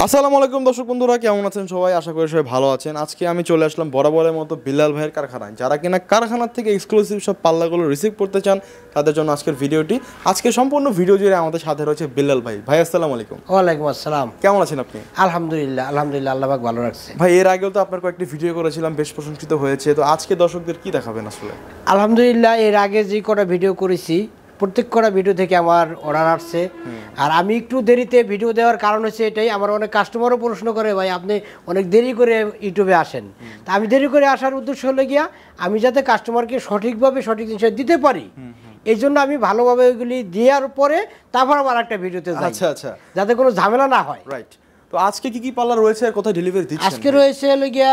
আসসালামু আলাইকুম দর্শক বন্ধুরা, কেমন আছেন সবাই? আশা করি সবাই ভালো আছেন। আজকে আমি চলে আসলাম বরাবরের মতো বিল্লাল ভাইয়ের কারখানায়। যারা কিনা কারখানার থেকে এক্সক্লুসিভ সব পাল্লাগুলো রিসিভ করতে চান তাদের জন্য আজকের ভিডিওটি। আজকে সম্পূর্ণ ভিডিও জুড়ে আমাদের সাথে রয়েছে বিল্লাল ভাই। ভাই আসসালামু আলাইকুম। ওয়ালাইকুম আসসালাম। কেমন আছেন আপনি? আলহামদুলিল্লাহ আল্লাহ পাক ভালো রাখছে। ভাই এর আগেও তো আপনার কয়েকটি ভিডিও করেছিলাম, বেশ প্রশংসিত হয়েছে। তো আজকে দর্শকদের কি দেখাবেন আসলে? আলহামদুলিল্লাহ, এর আগে যে কটা ভিডিও করেছি প্রত্যেক কটা ভিডিও থেকে আমার অর্ডার আসছে। আর আমি একটু দেরিতে ভিডিও দেওয়ার কারণ হচ্ছে এটাই, আমার অনেক কাস্টমারও প্রশ্ন করে ভাই আপনি অনেক দেরি করে ইউটিউবে আসেন। তা আমি দেরি করে আসার উদ্দেশ্য হলে গিয়া আমি যাতে কাস্টমারকে সঠিকভাবে সঠিক জিনিস দিতে পারি, এই জন্য আমি ভালোভাবে ওইগুলি দেওয়ার পরে তারপর আমার একটা ভিডিওতে যাই। আচ্ছা আচ্ছা, যাতে কোনো ঝামেলা না হয়। রাইট। তো আজকে কি কি পাল্লা রয়েছে আর কোথায় ডেলিভারি দিচ্ছেন? আজকে রয়েছে হলো গিয়া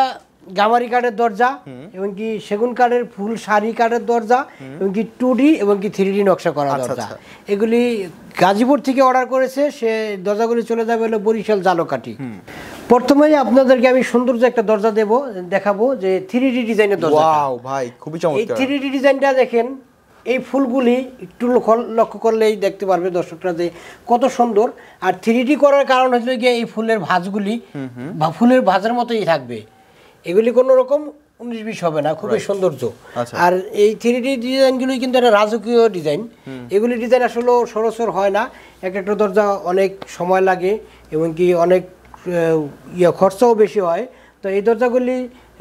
গামারি কাঠের দরজা এবং কি সেগুন কাঠের ফুল শাড়ি কাঠের দরজা এবং কি 2D এবং কি 3D নকশা করা দরজা। এগুলি গাজীপুর থেকে অর্ডার করেছে, সে দরজাগুলি চলে যাবে হলো বরিশাল জালকাঠি। প্রথমেই আপনাদেরকে আমি সৌন্দর্য একটা দরজা দেখাবো যে 3D ডিজাইনের দরজা। ওয়াও ভাই, খুবই চমৎকার। এই 3D ডিজাইনটা দেখেন, এই ফুলগুলি একটু লক্ষ্য করলেই দেখতে পারবে দর্শকরা যে কত সুন্দর। আর 3D করার কারণ হচ্ছে গিয়ে এই ফুলের ভাঁজগুলি বা ফুলের ভাঁজের মতোই থাকবে, এগুলি কোনো রকম 19-20 হবে না, খুবই সৌন্দর্য। আর এই 3D ডিজাইনগুলি কিন্তু একটা রাজকীয় ডিজাইন। এগুলি ডিজাইন আসলে সরসর হয় না, একটা দরজা অনেক সময় লাগে এবং কি অনেক খরচাও বেশি হয়। তো এই দরজাগুলি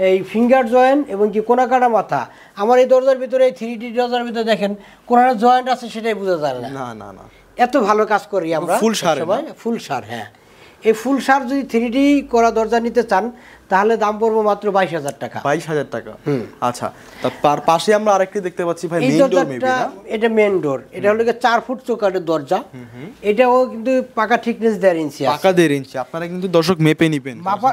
এই ফিঙ্গার জয়েন্ট এবং কি কোনাকাটা মাথা, আমার এই দরজার ভিতরে এই 3D দরজার ভিতরে দেখেন কোনার জয়েন্ট আছে, সেটাই বোঝা যায় না। না না, এত ভালো কাজ করি আমরা ফুল সার। ফুল সার, হ্যাঁ। এই ফুল সার যদি 3D করা দরজা নিতে চান তাহলে দাম পড়বে মাত্র 22,000 টাকা। 22,000 টাকা। আচ্ছা, তার পাশে আমরা আরেকটি দেখতে পাচ্ছি ভাই, এই মেইন ডোর মেবি দরজাটা, না? এটা মেইন ডোর। এটা হলো 4 ফুট চৌকাঠের দরজা। এটাও কিন্তু পাকা থিকনেস 1.5 ইঞ্চি আছে। পাকা 1.5 ইঞ্চি। আপনারা কিন্তু দর্শক মেপে নেবেন। মাপা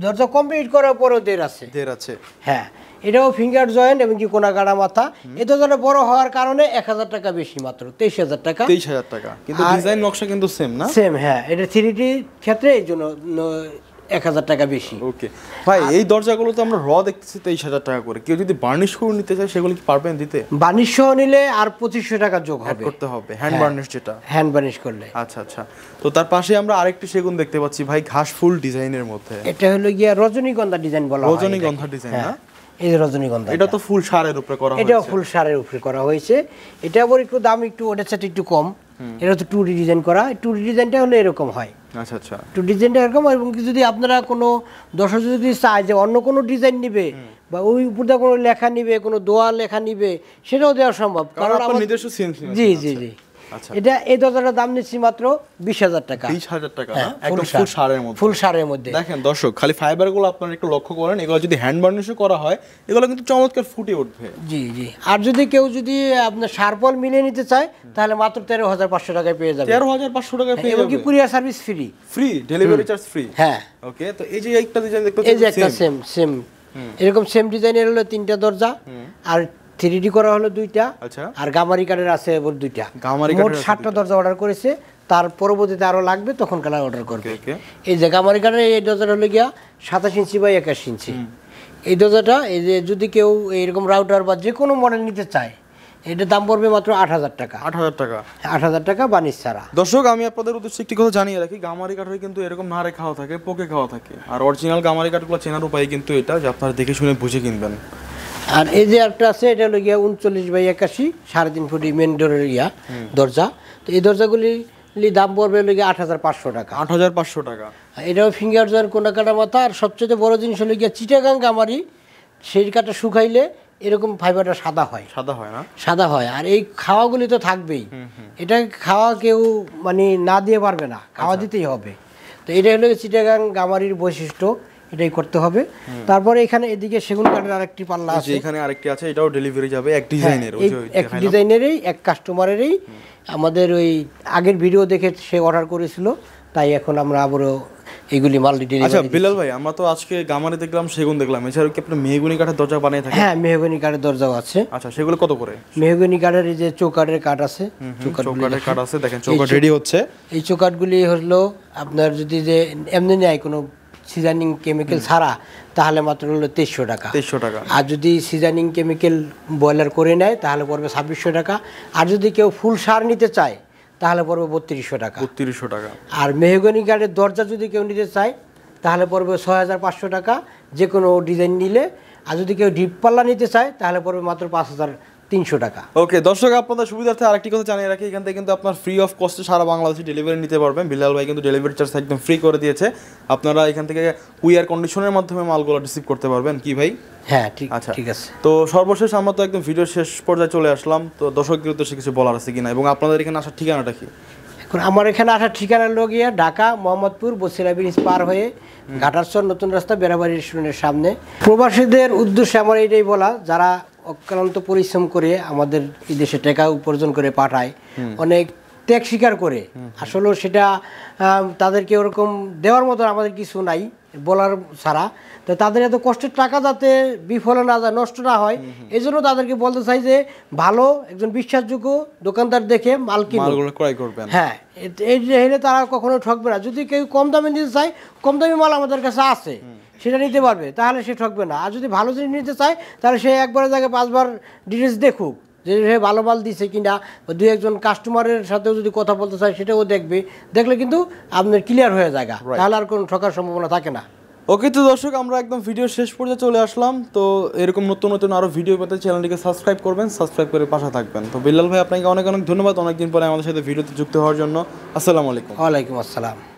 দরজা কমপ্লিট করার পরেও 1.5 আছে। 1.5 আছে, হ্যাঁ। এটাও ফিঙ্গার জয়েন্ট এবং কি কোনাকাটা মাথা। এই দরজাটা বড় হওয়ার কারণে 1,000 টাকা বেশি, মাত্র 23,000 টাকা। 23,000 টাকা, কিন্তু ডিজাইন নকশা কিন্তু সেম না? সেম, হ্যাঁ। এটা 3D ক্ষেত্রে এই জন্য 1,000 টাকা বেশি। ওকে ভাই, এই দরজাগুলো তো আমরা দেখতেছি 23,000 টাকা করে। কেউ যদি বার্নিশ করে নিতে চায় সেগুলো কি পারবেন দিতে? বার্নিশ সহ নিলে আর 2,500 টাকা যোগ হবে, করতে হবে হ্যান্ড বার্নিশ, যেটা হ্যান্ড বার্নিশ করলে। আচ্ছা আচ্ছা। তো তার পাশে আমরা আরেকটি সেগুন দেখতে পাচ্ছি ভাই, ঘাস ফুল ডিজাইনের মধ্যে। এটা হলো গিয়া রজনীগন্ধা ডিজাইন বলা হয়। রজনীগন্ধা ডিজাইন না? এই যে রজনীগন্ধা, এটা তো ফুল সারের উপরে করা হয়েছে। এটাও ফুল সারের উপরে করা হয়েছে। এটা আবার একটু দাম একটু ওটার সাথে একটু কম। এটা তো 2D ডিজাইন করা। 2D ডিজাইনটা হলো এরকম হয়। আচ্ছা আচ্ছা, 2D ডিজাইনটা এরকম। এবং যদি আপনারা কোনো দর্শক যদি চায় যে অন্য কোনো ডিজাইন নিবে বা ওই উপরে কোনো লেখা নিবে, কোনো দোয়া লেখা নিবে, সেটাও দেওয়া সম্ভব, কারণ আমার নিজস্ব সিএনসি। জি জি জি। আচ্ছা, এটা এই দরজাটার দাম নিচ্ছি মাত্র 20,000 টাকা। 20,000 টাকা না? একদম ফুল সারের মধ্যে। ফুল সারের মধ্যে। দেখেন দর্শক, খালি ফাইবারগুলো আপনারা একটু লক্ষ্য করেন, এগুলো যদি হ্যান্ড বার্নিশও করা হয় এগুলো কিন্তু চমৎকার ফুটে উঠবে। জি জি। আর যদি কেউ যদি আপনার সারপল মিলিয়ে নিতে চায় তাহলে মাত্র 13,500 টাকায় পেয়ে যাবে। 13,500 টাকায় পেয়ে যাবে। এবং কি courier service free. Free delivery charge free. হ্যাঁ। ওকে, তো এই যে একটা ডিজাইন দেখতে পাচ্ছেন, এই যে একটা সেম এরকম সেম ডিজাইনের হলো 3টা দরজা, আর 3D করা হলো 2টা। আচ্ছা। আর গামারি কাঠের আছে ওর 2টা। মোট 7টা দরজা অর্ডার করেছে। তার পরবর্তীতে আরো লাগবে, তখন কালার অর্ডার করবে। এই যে গামারি কাঠের এই দরজাটা হলো গিয়া 27 ইঞ্চি বাই 21 ইঞ্চি। এই দরজাটা, এই যে যদি কেউ এরকম রাউটার বা যে কোনো মডেল নিতে চায়, এটার দাম পড়বে মাত্র 8,000 টাকা। 8,000 টাকা? 8,000 টাকা বানিশ ছাড়া। দর্শক, আমি আপনাদের উদ্দেশ্যে একটি কথা জানিয়ে রাখি, গামারি কাঠের কিন্তু এরকম নাড়ে খাওয়া থাকে, পোকে খাওয়া থাকে। আর অরিজিনাল গামারি কাঠগুলো চেনার উপায় কিন্তু এটা, যে আপনারা দেখে শুনে বুঝে কিনবেন। আর এই যে একটা আছে, এটা হলো গিয়া 39 বাই 81, 3.5 ফুটি মেন ডোরের দরজা। তো এই দরজাগুলি দাম পড়বে হলো গিয়ে 8,500 টাকা। 8,500 টাকা। এটাও ফিঙ্গার জয়েন্ট কোনাকাটা মাথা। আর সবচেয়ে বড় জিনিস হলো গিয়া চিটাগাং গামারি, সেই কাঠটা শুকাইলে এরকম ফাইবারটা সাদা হয়। সাদা হয় না? সাদা হয়। আর এই খাওয়াগুলি তো থাকবেই, এটা খাওয়া কেউ মানে না দিয়ে পারবে না, খাওয়া দিতেই হবে। তো এটা হলো চিটাগাং গামারির বৈশিষ্ট্য, এটাই করতে হবে। তারপরে এখানে এদিকে সেগুন কাঠের আরেকটি পাল্লা আছে, এখানে আরেকটি আছে, এটাও ডেলিভারি যাবে এক ডিজাইনের। এক ডিজাইনেরই, এক কাস্টমারেরই। আমাদের ওই আগের ভিডিও দেখে সে অর্ডার করেছিল, তাই এখন আমরা আবারও এইগুলি মাল ডেলিভারি। আচ্ছা বিলাল ভাই, আমরা তো আজকে গামারি দেখলাম, সেগুন দেখলাম, এছাড়াও কি আপনি মেহগনি কাঠের দরজা বানিয়ে থাকেন? হ্যাঁ, মেহগনি কাঠের দরজাও আছে। আচ্ছা, সেগুলো কত করে? মেহগনি কাঠের এই যে চৌকাঠের কাঠ আছে, চৌকাঠের কাঠ আছে, দেখেন চৌকাঠ রেডি হচ্ছে। এই চৌকাঠগুলি হলো আপনার যদি যে এমনি নেয় কোনো সিজনিং কেমিক্যাল ছাড়া, তাহলে মাত্র হলো 2300 টাকা। 2300 টাকা। আর যদি সিজনিং কেমিক্যাল বয়লার করে নেয় তাহলে পড়বে 2600 টাকা। আর যদি কেউ ফুল সার নিতে চায় তাহলে পড়বে 3200 টাকা। 3200 টাকা। আর মেহগনি কাঠের দরজা যদি কেউ নিতে চায় তাহলে পড়বে 6500 টাকা যে কোনো ডিজাইন নিলে। আর যদি কেউ ডিপ পাল্লা নিতে চায় তাহলে পড়বে মাত্র 5300 টাকা। ওকে দর্শক, আপনাদের সুবিধার্থে আরেকটি কথা জানিয়ে রাখি, এখান থেকে কিন্তু আপনার ফ্রি অফ কস্টে সারা বাংলাদেশে ডেলিভারি নিতে পারবেন। বিলাল ভাই কিন্তু ডেলিভারি চার্জ একদম ফ্রি করে দিয়েছে। আপনারা এখান থেকে কুরিয়ার কন্ডিশনের মাধ্যমে মালগুলো রিসিভ করতে পারবেন। কি ভাই? হ্যাঁ ঠিক আচ্ছা ঠিক আছে। তো সর্বশেষ আমরা তো একদম ভিডিওর শেষ পর্যায়ে চলে আসলাম, তো দর্শকদের উদ্দেশ্যে কিছু বলার আছে কিনা এবং আপনাদের এখানে আসার ঠিকানাটা কি? এখন আমার এখানে আসার ঠিকানা হলো গিয়ে ঢাকা মোহাম্মদপুর বসিলা ব্রিজ পার হয়ে ঘাটারচর নতুন রাস্তা বেড়াবাড়ি রেস্টুরেন্টের সামনে। প্রবাসীদের উদ্দেশ্যে আমার এইটাই বলা, যারা অক্লান্ত পরিশ্রম করে আমাদের এই দেশে টাকা উপার্জন করে পাঠায়, অনেক ত্যাগ স্বীকার করে, আসলে সেটা তাদেরকে ওরকম দেওয়ার মতো আমাদের কিছু নাই বলার ছাড়া। তো তাদের এত কষ্টের টাকা যাতে বিফলে না যায়, নষ্ট না হয়, এই জন্য তাদেরকে বলতে চাই যে ভালো একজন বিশ্বাসযোগ্য দোকানদার দেখে মাল মালগুলো ক্রয় করবেন। হ্যাঁ, এই হলে তারা কখনো ঠকবে না। যদি কেউ কম দামে নিতে চায়, কম দামি মাল আমাদের কাছে আছে, সেটা নিতে পারবে, তাহলে সে ঠকবে না। আর যদি ভালো জিনিস নিতে চায় তাহলে সে একবারের জায়গায় 5বার ডিটেলস দেখুক যে সে ভালো মাল দিছে কিনা, বা 2-1 কাস্টমারের সাথেও যদি কথা বলতে চায় সেটাও দেখবে। দেখলে কিন্তু আপনার ক্লিয়ার হয়ে যায়, তাহলে আর কোনো ঠকার সম্ভাবনা থাকে না। ওকে তো দর্শক, আমরা একদম ভিডিও শেষ পর্যায়ে চলে আসলাম। তো এরকম নতুন নতুন আরও ভিডিও পেতে চ্যানেলটিকে সাবস্ক্রাইব করবেন, সাবস্ক্রাইব করে পাশে থাকবেন। তো বিলাল ভাই আপনাকে অনেক অনেক ধন্যবাদ অনেকদিন পরে আমাদের সাথে ভিডিওতে যুক্ত হওয়ার জন্য। আসসালামু আলাইকুম। ওয়ালাইকুম আসসালাম।